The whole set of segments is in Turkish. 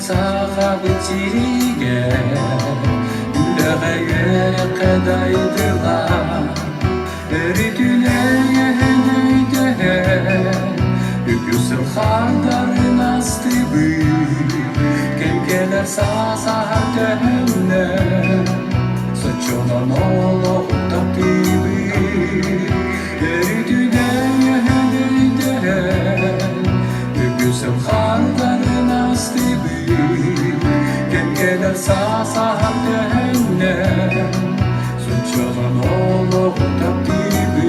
사가부지게 유라가에 까다이들라 Eridüne neyde Yüksel hardarın astıbı Kemkeler sazardenne Saçonan olup tabibi Eridüne neyde Yüksel hardarın astıbı Kemkeler sazardenne Saçonan olup tabibi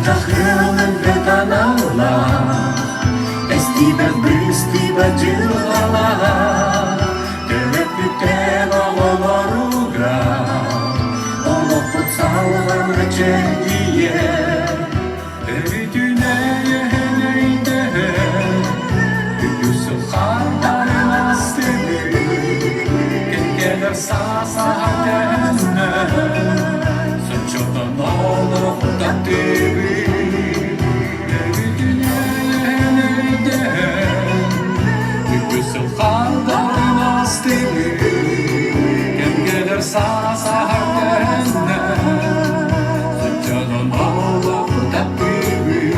Tahılan ve kanala Estibel bistibel cilala Telepüten oğularuga Olup kutsalgan reçeliye Eridüne neyde Yüksel hardarın astıbı Gengeler sazardenne Saçodan olup tabibi Sazardenne Saçonan olup tabibi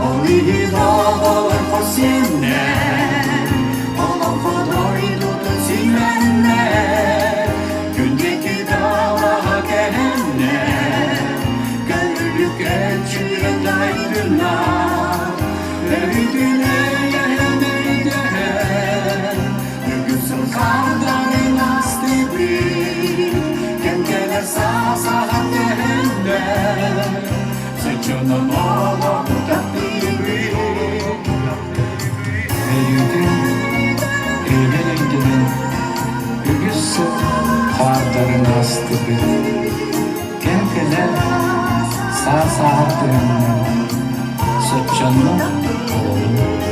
Olidolar fosinne Olan fodoydu tüzimenne Gündeki dağlara gelenne Gönüllük elçiye daydınlar Eridüne Kardarın astıbı Kemkeler sazardenne Saçonan olup tabibi Eridüne Yüksel kardarın astıbı Kemkeler sazardenne Saçonan olup